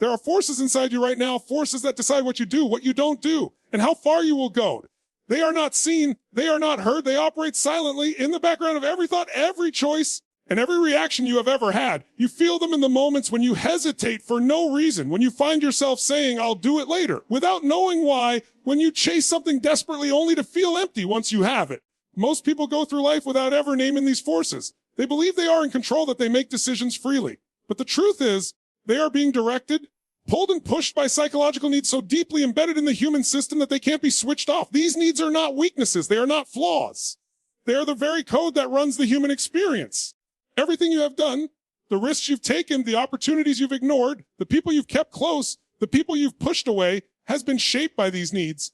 There are forces inside you right now, forces that decide what you do, what you don't do, and how far you will go. They are not seen, they are not heard, they operate silently in the background of every thought, every choice, and every reaction you have ever had. You feel them in the moments when you hesitate for no reason, when you find yourself saying, I'll do it later, without knowing why, when you chase something desperately only to feel empty once you have it. Most people go through life without ever naming these forces. They believe they are in control, that they make decisions freely. But the truth is, they are being directed, pulled and pushed by psychological needs so deeply embedded in the human system that they can't be switched off. These needs are not weaknesses. They are not flaws. They are the very code that runs the human experience. Everything you have done, the risks you've taken, the opportunities you've ignored, the people you've kept close, the people you've pushed away, has been shaped by these needs.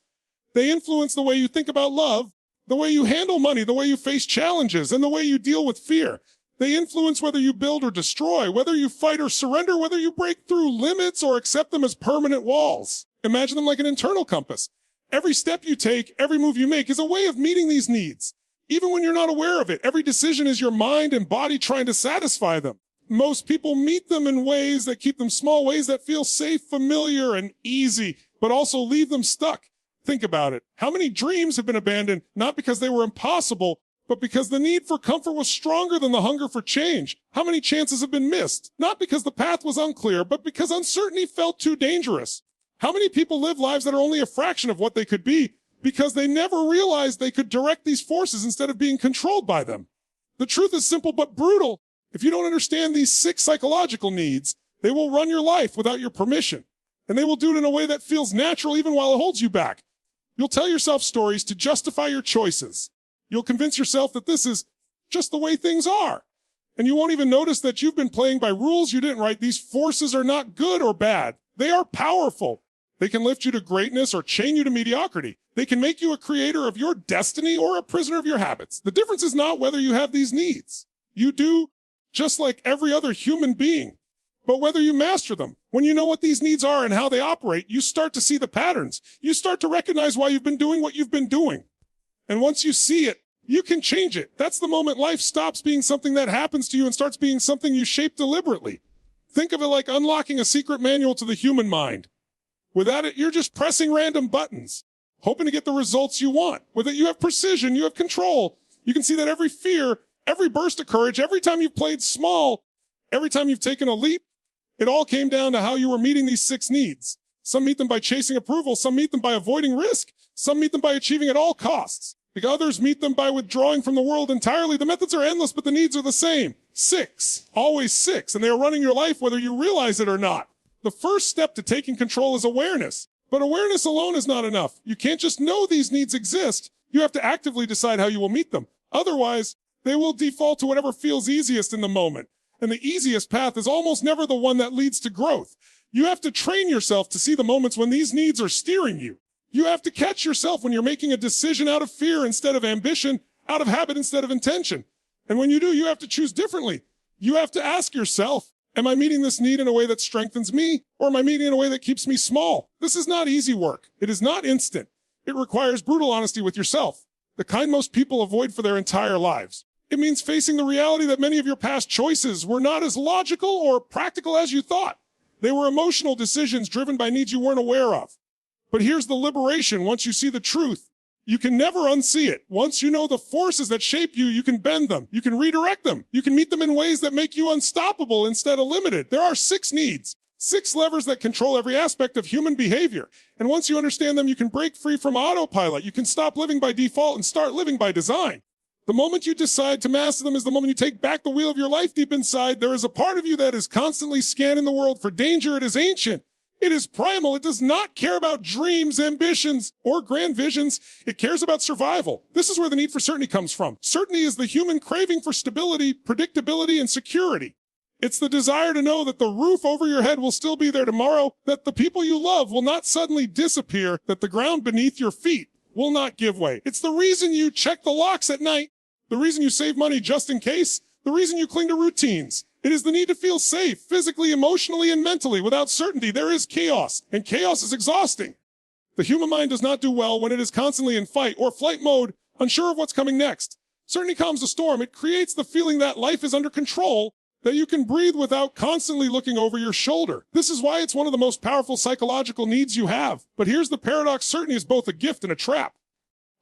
They influence the way you think about love, the way you handle money, the way you face challenges, and the way you deal with fear. They influence whether you build or destroy, whether you fight or surrender, whether you break through limits or accept them as permanent walls. Imagine them like an internal compass. Every step you take, every move you make is a way of meeting these needs. Even when you're not aware of it, every decision is your mind and body trying to satisfy them. Most people meet them in ways that keep them small, ways that feel safe, familiar, and easy, but also leave them stuck. Think about it. How many dreams have been abandoned, not because they were impossible, but because the need for comfort was stronger than the hunger for change? How many chances have been missed, not because the path was unclear, but because uncertainty felt too dangerous? How many people live lives that are only a fraction of what they could be, because they never realized they could direct these forces instead of being controlled by them? The truth is simple but brutal. If you don't understand these 6 psychological needs, they will run your life without your permission. And they will do it in a way that feels natural even while it holds you back. You'll tell yourself stories to justify your choices. You'll convince yourself that this is just the way things are. And you won't even notice that you've been playing by rules you didn't write. These forces are not good or bad. They are powerful. They can lift you to greatness or chain you to mediocrity. They can make you a creator of your destiny or a prisoner of your habits. The difference is not whether you have these needs. You do, just like every other human being. But whether you master them. When you know what these needs are and how they operate, you start to see the patterns. You start to recognize why you've been doing what you've been doing. And once you see it, you can change it. That's the moment life stops being something that happens to you and starts being something you shape deliberately. Think of it like unlocking a secret manual to the human mind. Without it, you're just pressing random buttons, hoping to get the results you want. With it, you have precision, you have control. You can see that every fear, every burst of courage, every time you've played small, every time you've taken a leap, it all came down to how you were meeting these 6 needs. Some meet them by chasing approval, some meet them by avoiding risk, some meet them by achieving at all costs. The others meet them by withdrawing from the world entirely. The methods are endless, but the needs are the same. 6, always 6, and they are running your life whether you realize it or not. The first step to taking control is awareness. But awareness alone is not enough. You can't just know these needs exist. You have to actively decide how you will meet them. Otherwise, they will default to whatever feels easiest in the moment. And the easiest path is almost never the one that leads to growth. You have to train yourself to see the moments when these needs are steering you. You have to catch yourself when you're making a decision out of fear instead of ambition, out of habit instead of intention. And when you do, you have to choose differently. You have to ask yourself, am I meeting this need in a way that strengthens me, or am I meeting it in a way that keeps me small? This is not easy work. It is not instant. It requires brutal honesty with yourself, the kind most people avoid for their entire lives. It means facing the reality that many of your past choices were not as logical or practical as you thought. They were emotional decisions driven by needs you weren't aware of. But here's the liberation. Once you see the truth, you can never unsee it. Once you know the forces that shape you, you can bend them. You can redirect them. You can meet them in ways that make you unstoppable instead of limited. There are 6 needs, 6 levers that control every aspect of human behavior. And once you understand them, you can break free from autopilot. You can stop living by default and start living by design. The moment you decide to master them is the moment you take back the wheel of your life deep inside. There is a part of you that is constantly scanning the world for danger. It is ancient. It is primal. It does not care about dreams, ambitions, or grand visions. It cares about survival. This is where the need for certainty comes from. Certainty is the human craving for stability, predictability, and security. It's the desire to know that the roof over your head will still be there tomorrow, that the people you love will not suddenly disappear, that the ground beneath your feet will not give way. It's the reason you check the locks at night, the reason you save money just in case, the reason you cling to routines. It is the need to feel safe, physically, emotionally, and mentally. Without certainty, there is chaos, and chaos is exhausting. The human mind does not do well when it is constantly in fight or flight mode, unsure of what's coming next. Certainty calms the storm. It creates the feeling that life is under control, that you can breathe without constantly looking over your shoulder. This is why it's one of the most powerful psychological needs you have. But here's the paradox: certainty is both a gift and a trap.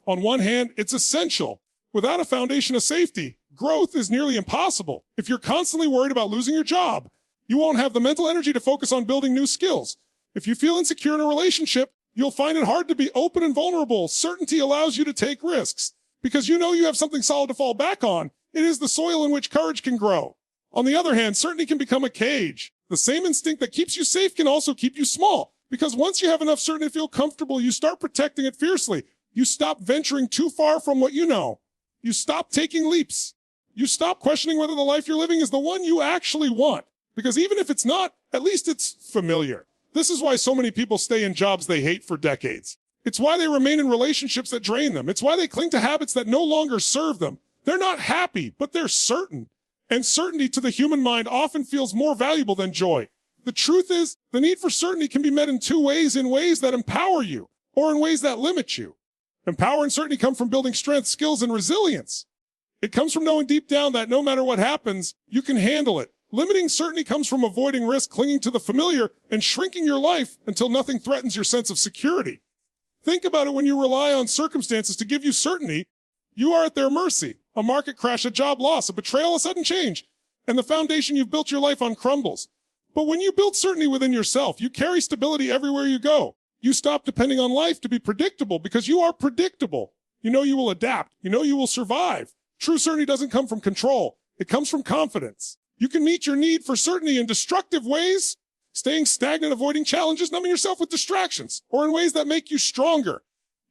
On one hand, it's essential. Without a foundation of safety, growth is nearly impossible. If you're constantly worried about losing your job, you won't have the mental energy to focus on building new skills. If you feel insecure in a relationship, you'll find it hard to be open and vulnerable. Certainty allows you to take risks because you know you have something solid to fall back on. It is the soil in which courage can grow. On the other hand, certainty can become a cage. The same instinct that keeps you safe can also keep you small, because once you have enough certainty to feel comfortable, you start protecting it fiercely. You stop venturing too far from what you know. You stop taking leaps. You stop questioning whether the life you're living is the one you actually want, because even if it's not, at least it's familiar. This is why so many people stay in jobs they hate for decades. It's why they remain in relationships that drain them. It's why they cling to habits that no longer serve them. They're not happy, but they're certain. And certainty to the human mind often feels more valuable than joy. The truth is, the need for certainty can be met in two ways: in ways that empower you, or in ways that limit you. Empower and certainty come from building strength, skills, and resilience. It comes from knowing deep down that no matter what happens, you can handle it. Limiting certainty comes from avoiding risk, clinging to the familiar, and shrinking your life until nothing threatens your sense of security. Think about it: when you rely on circumstances to give you certainty, you are at their mercy. A market crash, a job loss, a betrayal, a sudden change, and the foundation you've built your life on crumbles. But when you build certainty within yourself, you carry stability everywhere you go. You stop depending on life to be predictable because you are predictable. You know you will adapt. You know you will survive. True certainty doesn't come from control. It comes from confidence. You can meet your need for certainty in destructive ways, staying stagnant, avoiding challenges, numbing yourself with distractions, or in ways that make you stronger.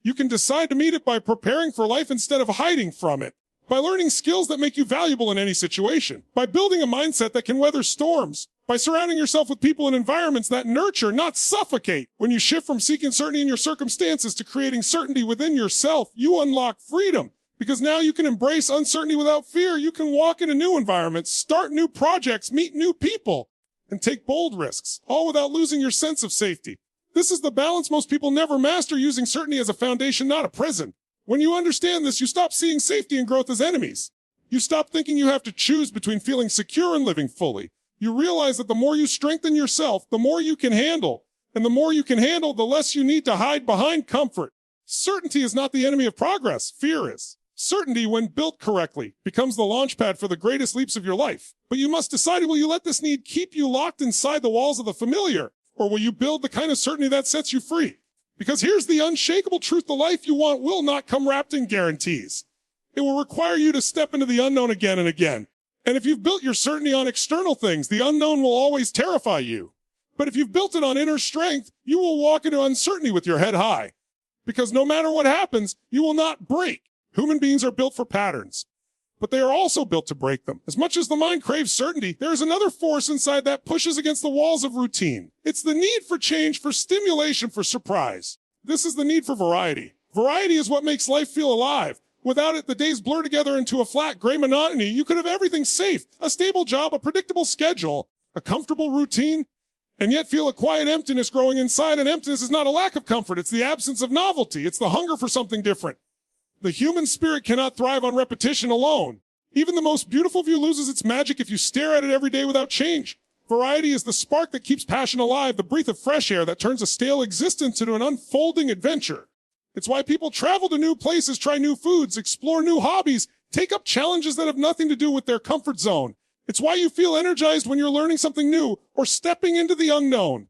You can decide to meet it by preparing for life instead of hiding from it, by learning skills that make you valuable in any situation, by building a mindset that can weather storms, by surrounding yourself with people and environments that nurture, not suffocate. When you shift from seeking certainty in your circumstances to creating certainty within yourself, you unlock freedom, because now you can embrace uncertainty without fear. You can walk into new environments, start new projects, meet new people, and take bold risks, all without losing your sense of safety. This is the balance most people never master: using certainty as a foundation, not a prison. When you understand this, you stop seeing safety and growth as enemies. You stop thinking you have to choose between feeling secure and living fully. You realize that the more you strengthen yourself, the more you can handle. And the more you can handle, the less you need to hide behind comfort. Certainty is not the enemy of progress. Fear is. Certainty, when built correctly, becomes the launchpad for the greatest leaps of your life. But you must decide: will you let this need keep you locked inside the walls of the familiar? Or will you build the kind of certainty that sets you free? Because here's the unshakable truth: the life you want will not come wrapped in guarantees. It will require you to step into the unknown again and again. And if you've built your certainty on external things, the unknown will always terrify you. But if you've built it on inner strength, you will walk into uncertainty with your head high. Because no matter what happens, you will not break. Human beings are built for patterns, but they are also built to break them. As much as the mind craves certainty, there is another force inside that pushes against the walls of routine. It's the need for change, for stimulation, for surprise. This is the need for variety. Variety is what makes life feel alive. Without it, the days blur together into a flat, gray monotony. You could have everything safe: a stable job, a predictable schedule, a comfortable routine, and yet feel a quiet emptiness growing inside. And emptiness is not a lack of comfort. It's the absence of novelty. It's the hunger for something different. The human spirit cannot thrive on repetition alone. Even the most beautiful view loses its magic if you stare at it every day without change. Variety is the spark that keeps passion alive, the breath of fresh air that turns a stale existence into an unfolding adventure. It's why people travel to new places, try new foods, explore new hobbies, take up challenges that have nothing to do with their comfort zone. It's why you feel energized when you're learning something new or stepping into the unknown.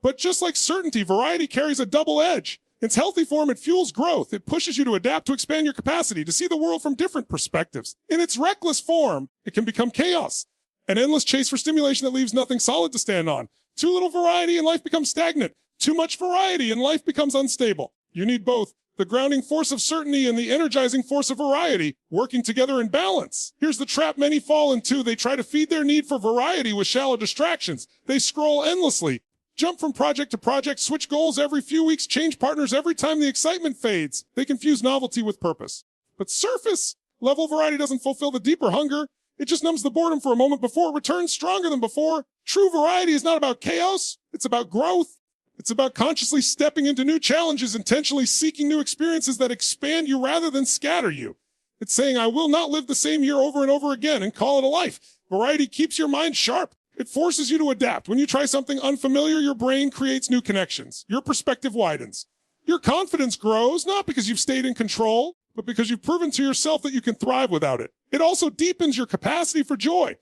But just like certainty, variety carries a double edge. In its healthy form, it fuels growth. It pushes you to adapt, to expand your capacity, to see the world from different perspectives. In its reckless form, it can become chaos, an endless chase for stimulation that leaves nothing solid to stand on. Too little variety and life becomes stagnant. Too much variety and life becomes unstable. You need both: the grounding force of certainty and the energizing force of variety, working together in balance. Here's the trap many fall into. They try to feed their need for variety with shallow distractions. They scroll endlessly, jump from project to project, switch goals every few weeks, change partners every time the excitement fades. They confuse novelty with purpose. But surface level variety doesn't fulfill the deeper hunger. It just numbs the boredom for a moment before it returns stronger than before. True variety is not about chaos. It's about growth. It's about consciously stepping into new challenges, intentionally seeking new experiences that expand you rather than scatter you. It's saying, I will not live the same year over and over again and call it a life. Variety keeps your mind sharp. It forces you to adapt. When you try something unfamiliar, your brain creates new connections. Your perspective widens. Your confidence grows, not because you've stayed in control, but because you've proven to yourself that you can thrive without it. It also deepens your capacity for joy.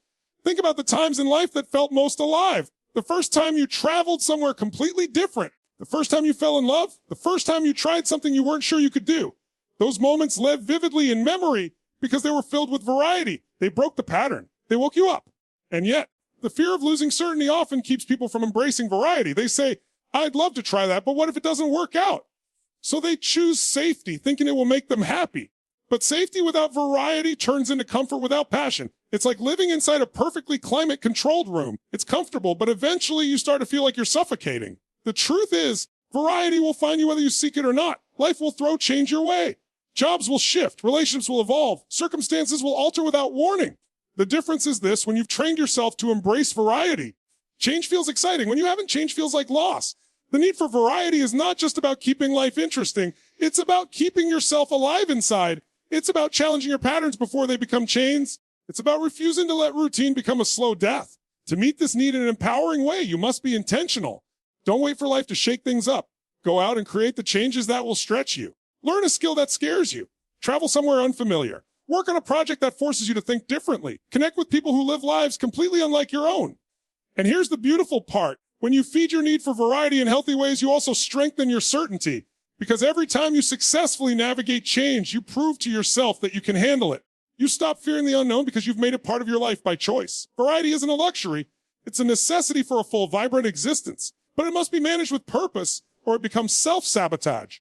Think about the times in life that felt most alive. The first time you traveled somewhere completely different. The first time you fell in love. The first time you tried something you weren't sure you could do. Those moments live vividly in memory because they were filled with variety. They broke the pattern. They woke you up. And yet, the fear of losing certainty often keeps people from embracing variety. They say, I'd love to try that, but what if it doesn't work out? So they choose safety, thinking it will make them happy. But safety without variety turns into comfort without passion. It's like living inside a perfectly climate-controlled room. It's comfortable, but eventually you start to feel like you're suffocating. The truth is, variety will find you whether you seek it or not. Life will throw change your way. Jobs will shift, relationships will evolve, circumstances will alter without warning. The difference is this: when you've trained yourself to embrace variety, change feels exciting. When you haven't, change feels like loss. The need for variety is not just about keeping life interesting. It's about keeping yourself alive inside. It's about challenging your patterns before they become chains. It's about refusing to let routine become a slow death. To meet this need in an empowering way, you must be intentional. Don't wait for life to shake things up. Go out and create the changes that will stretch you. Learn a skill that scares you. Travel somewhere unfamiliar. Work on a project that forces you to think differently. Connect with people who live lives completely unlike your own. And here's the beautiful part. When you feed your need for variety in healthy ways, you also strengthen your certainty. Because every time you successfully navigate change, you prove to yourself that you can handle it. You stop fearing the unknown because you've made it part of your life by choice. Variety isn't a luxury. It's a necessity for a full, vibrant existence. But it must be managed with purpose, or it becomes self-sabotage.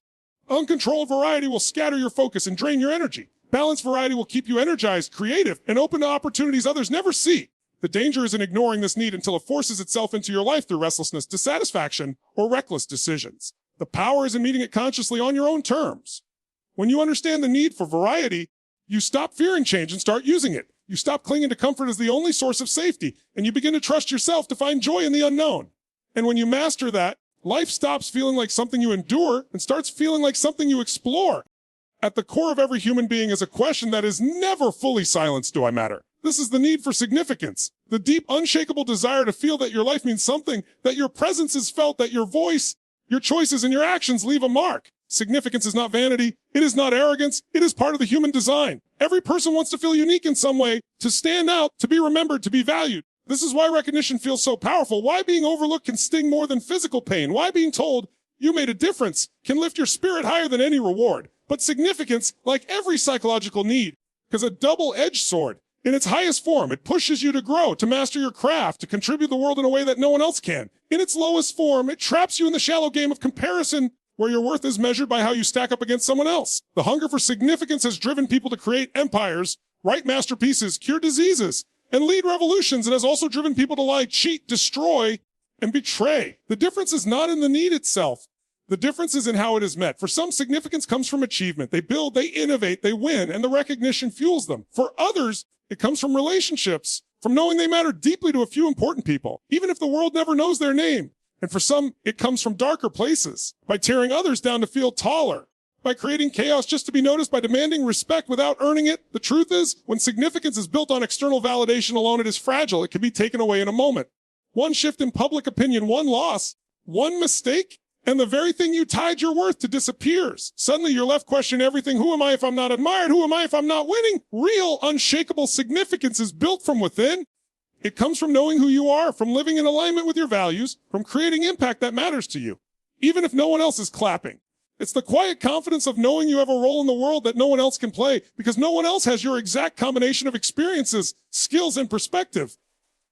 Uncontrolled variety will scatter your focus and drain your energy. Balanced variety will keep you energized, creative, and open to opportunities others never see. The danger is in ignoring this need until it forces itself into your life through restlessness, dissatisfaction, or reckless decisions. The power is in meeting it consciously on your own terms. When you understand the need for variety, you stop fearing change and start using it. You stop clinging to comfort as the only source of safety, and you begin to trust yourself to find joy in the unknown. And when you master that, life stops feeling like something you endure and starts feeling like something you explore. At the core of every human being is a question that is never fully silenced: do I matter? This is the need for significance, the deep, unshakable desire to feel that your life means something, that your presence is felt, that your voice, your choices, and your actions leave a mark. Significance is not vanity. It is not arrogance. It is part of the human design. Every person wants to feel unique in some way, to stand out, to be remembered, to be valued. This is why recognition feels so powerful, why being overlooked can sting more than physical pain, why being told you made a difference can lift your spirit higher than any reward. But significance, like every psychological need, is a double-edged sword. In its highest form, it pushes you to grow, to master your craft, to contribute to the world in a way that no one else can. In its lowest form, it traps you in the shallow game of comparison, where your worth is measured by how you stack up against someone else. The hunger for significance has driven people to create empires, write masterpieces, cure diseases, and lead revolutions. It has also driven people to lie, cheat, destroy, and betray. The difference is not in the need itself. The difference is in how it is met. For some, significance comes from achievement. They build, they innovate, they win, and the recognition fuels them. For others, it comes from relationships, from knowing they matter deeply to a few important people, even if the world never knows their name. And for some, it comes from darker places, by tearing others down to feel taller, by creating chaos just to be noticed, by demanding respect without earning it. The truth is, when significance is built on external validation alone, it is fragile. It can be taken away in a moment. One shift in public opinion, one loss, one mistake, and the very thing you tied your worth to disappears. Suddenly you're left questioning everything. Who am I if I'm not admired? Who am I if I'm not winning? Real, unshakable significance is built from within. It comes from knowing who you are, from living in alignment with your values, from creating impact that matters to you, even if no one else is clapping. It's the quiet confidence of knowing you have a role in the world that no one else can play, because no one else has your exact combination of experiences, skills, and perspective.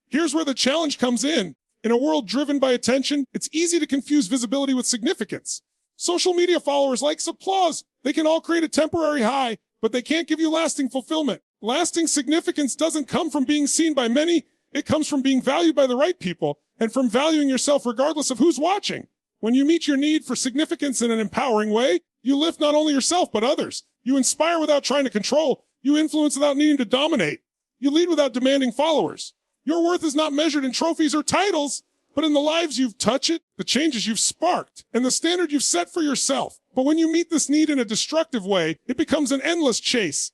Here's where the challenge comes in. In a world driven by attention, it's easy to confuse visibility with significance. Social media followers, likes, applause, they can all create a temporary high, but they can't give you lasting fulfillment. Lasting significance doesn't come from being seen by many. It comes from being valued by the right people and from valuing yourself regardless of who's watching. When you meet your need for significance in an empowering way, you lift not only yourself but others. You inspire without trying to control. You influence without needing to dominate. You lead without demanding followers. Your worth is not measured in trophies or titles, but in the lives you've touched, the changes you've sparked, and the standard you've set for yourself. But when you meet this need in a destructive way, it becomes an endless chase.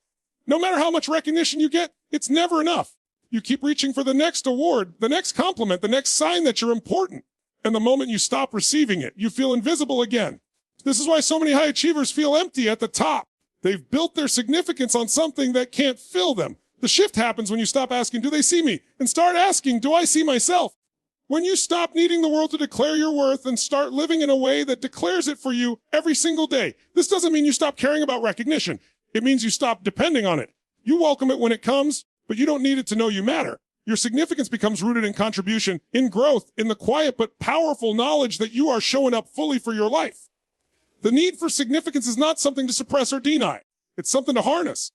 No matter how much recognition you get, it's never enough. You keep reaching for the next award, the next compliment, the next sign that you're important. And the moment you stop receiving it, you feel invisible again. This is why so many high achievers feel empty at the top. They've built their significance on something that can't fill them. The shift happens when you stop asking, do they see me? And start asking, do I see myself? When you stop needing the world to declare your worth and start living in a way that declares it for you every single day. This doesn't mean you stop caring about recognition. It means you stop depending on it. You welcome it when it comes, but you don't need it to know you matter. Your significance becomes rooted in contribution, in growth, in the quiet but powerful knowledge that you are showing up fully for your life. The need for significance is not something to suppress or deny. It's something to harness.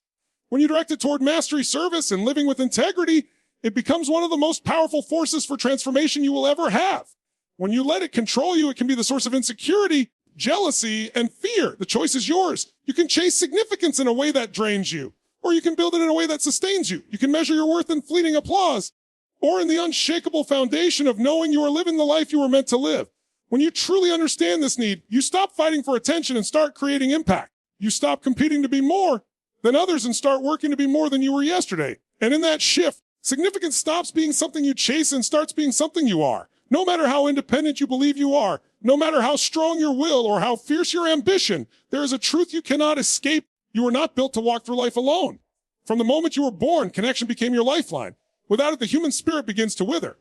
When you direct it toward mastery, service, and living with integrity, it becomes one of the most powerful forces for transformation you will ever have. When you let it control you, it can be the source of insecurity, jealousy, and fear. The choice is yours. You can chase significance in a way that drains you, or you can build it in a way that sustains you. You can measure your worth in fleeting applause, or in the unshakable foundation of knowing you are living the life you were meant to live. When you truly understand this need, you stop fighting for attention and start creating impact. You stop competing to be more than others and start working to be more than you were yesterday. And in that shift, significance stops being something you chase and starts being something you are. No matter how independent you believe you are, no matter how strong your will or how fierce your ambition, there is a truth you cannot escape. You were not built to walk through life alone. From the moment you were born, connection became your lifeline. Without it, the human spirit begins to wither.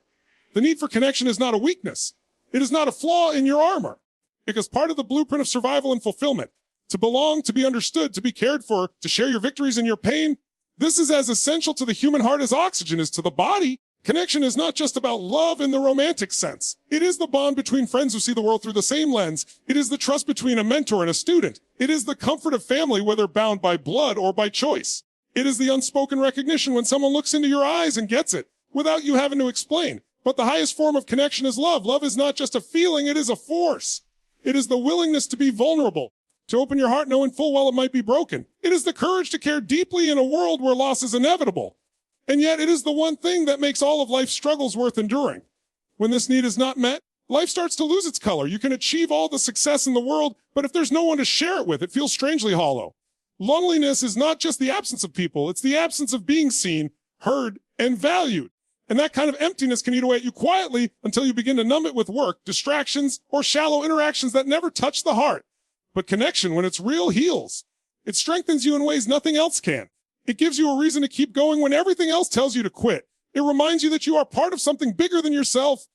The need for connection is not a weakness. It is not a flaw in your armor. It is part of the blueprint of survival and fulfillment. To belong, to be understood, to be cared for, to share your victories and your pain. This is as essential to the human heart as oxygen is to the body. Connection is not just about love in the romantic sense. It is the bond between friends who see the world through the same lens. It is the trust between a mentor and a student. It is the comfort of family, whether bound by blood or by choice. It is the unspoken recognition when someone looks into your eyes and gets it, without you having to explain. But the highest form of connection is love. Love is not just a feeling, it is a force. It is the willingness to be vulnerable, to open your heart knowing full well it might be broken. It is the courage to care deeply in a world where loss is inevitable. And yet it is the one thing that makes all of life's struggles worth enduring. When this need is not met, life starts to lose its color. You can achieve all the success in the world, but if there's no one to share it with, it feels strangely hollow. Loneliness is not just the absence of people, it's the absence of being seen, heard, and valued. And that kind of emptiness can eat away at you quietly until you begin to numb it with work, distractions, or shallow interactions that never touch the heart. But connection, when it's real, heals. It strengthens you in ways nothing else can. It gives you a reason to keep going when everything else tells you to quit. It reminds you that you are part of something bigger than yourself,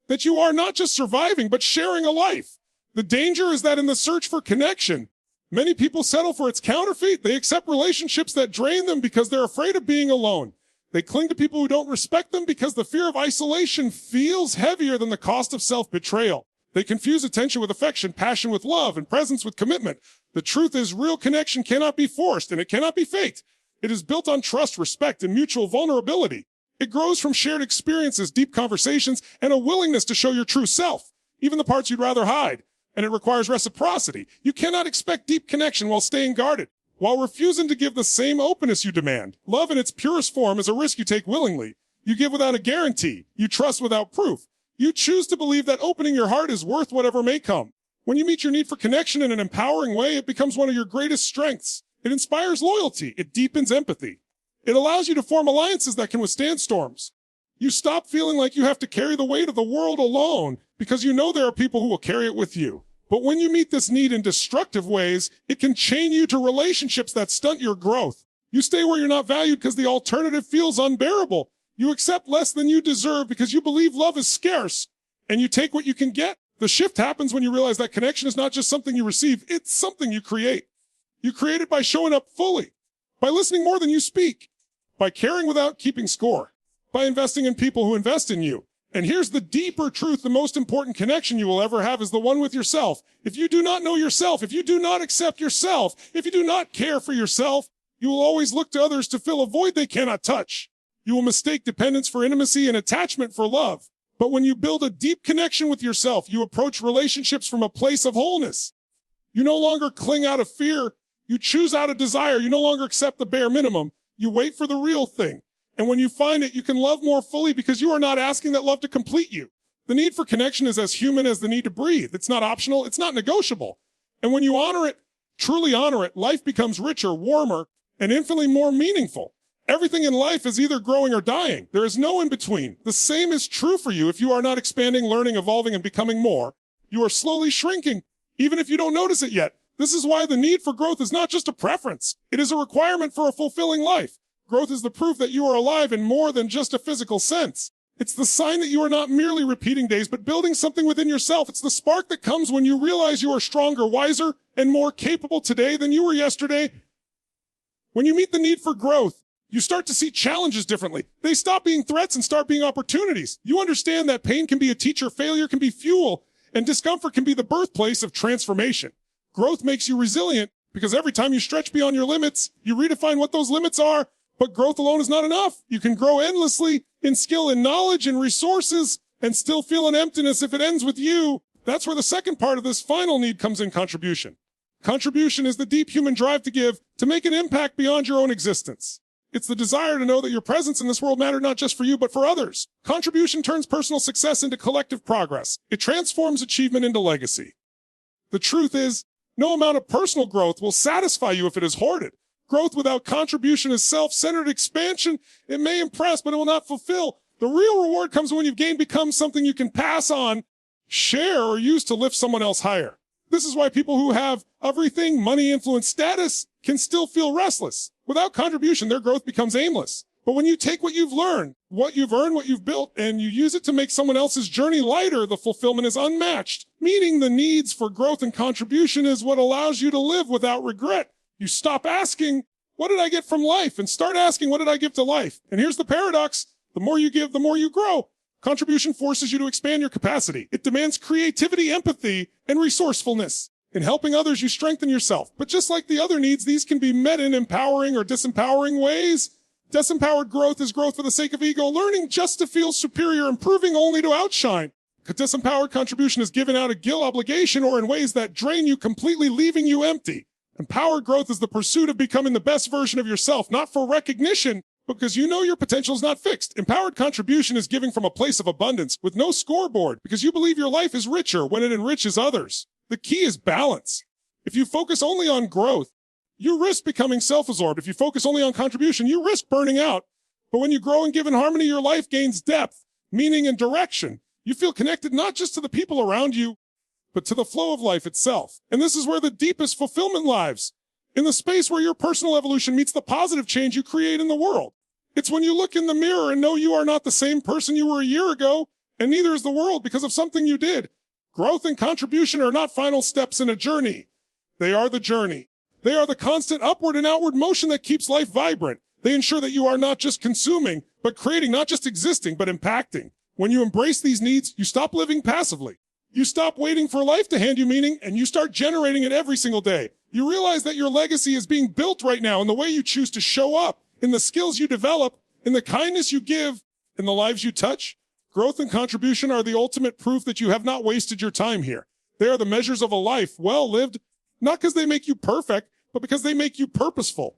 that you are not just surviving, but sharing a life. The danger is that in the search for connection, many people settle for its counterfeit. They accept relationships that drain them because they're afraid of being alone. They cling to people who don't respect them because the fear of isolation feels heavier than the cost of self-betrayal. They confuse attention with affection, passion with love, and presence with commitment. The truth is, real connection cannot be forced, and it cannot be faked. It is built on trust, respect, and mutual vulnerability. It grows from shared experiences, deep conversations, and a willingness to show your true self, even the parts you'd rather hide. And it requires reciprocity. You cannot expect deep connection while staying guarded, while refusing to give the same openness you demand. Love in its purest form is a risk you take willingly. You give without a guarantee. You trust without proof. You choose to believe that opening your heart is worth whatever may come. When you meet your need for connection in an empowering way, it becomes one of your greatest strengths. It inspires loyalty. It deepens empathy. It allows you to form alliances that can withstand storms. You stop feeling like you have to carry the weight of the world alone because you know there are people who will carry it with you. But when you meet this need in destructive ways, it can chain you to relationships that stunt your growth. You stay where you're not valued because the alternative feels unbearable. You accept less than you deserve because you believe love is scarce, and you take what you can get. The shift happens when you realize that connection is not just something you receive, it's something you create. You create it by showing up fully, by listening more than you speak, by caring without keeping score, by investing in people who invest in you. And here's the deeper truth: the most important connection you will ever have is the one with yourself. If you do not know yourself, if you do not accept yourself, if you do not care for yourself, you will always look to others to fill a void they cannot touch. You will mistake dependence for intimacy and attachment for love. But when you build a deep connection with yourself, you approach relationships from a place of wholeness. You no longer cling out of fear. You choose out of desire. You no longer accept the bare minimum. You wait for the real thing. And when you find it, you can love more fully because you are not asking that love to complete you. The need for connection is as human as the need to breathe. It's not optional. It's not negotiable. And when you honor it, truly honor it, life becomes richer, warmer, and infinitely more meaningful. Everything in life is either growing or dying. There is no in between. The same is true for you if you are not expanding, learning, evolving, and becoming more. You are slowly shrinking, even if you don't notice it yet. This is why the need for growth is not just a preference. It is a requirement for a fulfilling life. Growth is the proof that you are alive in more than just a physical sense. It's the sign that you are not merely repeating days, but building something within yourself. It's the spark that comes when you realize you are stronger, wiser, and more capable today than you were yesterday. When you meet the need for growth, you start to see challenges differently. They stop being threats and start being opportunities. You understand that pain can be a teacher, failure can be fuel, and discomfort can be the birthplace of transformation. Growth makes you resilient because every time you stretch beyond your limits, you redefine what those limits are. But growth alone is not enough. You can grow endlessly in skill and knowledge and resources and still feel an emptiness if it ends with you. That's where the second part of this final need comes in: contribution. Contribution is the deep human drive to give, to make an impact beyond your own existence. It's the desire to know that your presence in this world mattered not just for you, but for others. Contribution turns personal success into collective progress. It transforms achievement into legacy. The truth is, no amount of personal growth will satisfy you if it is hoarded. Growth without contribution is self-centered expansion. It may impress, but it will not fulfill. The real reward comes when you've gained, become something you can pass on, share, or use to lift someone else higher. This is why people who have everything, money, influence, status, can still feel restless. Without contribution, their growth becomes aimless. But when you take what you've learned, what you've earned, what you've built, and you use it to make someone else's journey lighter, the fulfillment is unmatched. Meeting the needs for growth and contribution is what allows you to live without regret. You stop asking, what did I get from life? And start asking, what did I give to life? And here's the paradox. The more you give, the more you grow. Contribution forces you to expand your capacity. It demands creativity, empathy, and resourcefulness. In helping others, you strengthen yourself. But just like the other needs, these can be met in empowering or disempowering ways. Disempowered growth is growth for the sake of ego, learning just to feel superior, improving only to outshine. Disempowered contribution is given out of guilt, obligation, or in ways that drain you completely, leaving you empty. Empowered growth is the pursuit of becoming the best version of yourself, not for recognition, because you know your potential is not fixed. Empowered contribution is giving from a place of abundance with no scoreboard, because you believe your life is richer when it enriches others. The key is balance. If you focus only on growth, you risk becoming self-absorbed. If you focus only on contribution, you risk burning out. But when you grow and give in harmony, your life gains depth, meaning, and direction. You feel connected not just to the people around you, but to the flow of life itself. And this is where the deepest fulfillment lies, in the space where your personal evolution meets the positive change you create in the world. It's when you look in the mirror and know you are not the same person you were a year ago, and neither is the world because of something you did. Growth and contribution are not final steps in a journey. They are the journey. They are the constant upward and outward motion that keeps life vibrant. They ensure that you are not just consuming, but creating, not just existing, but impacting. When you embrace these needs, you stop living passively. You stop waiting for life to hand you meaning, and you start generating it every single day. You realize that your legacy is being built right now in the way you choose to show up, in the skills you develop, in the kindness you give, in the lives you touch. Growth and contribution are the ultimate proof that you have not wasted your time here. They are the measures of a life well lived, not because they make you perfect, but because they make you purposeful.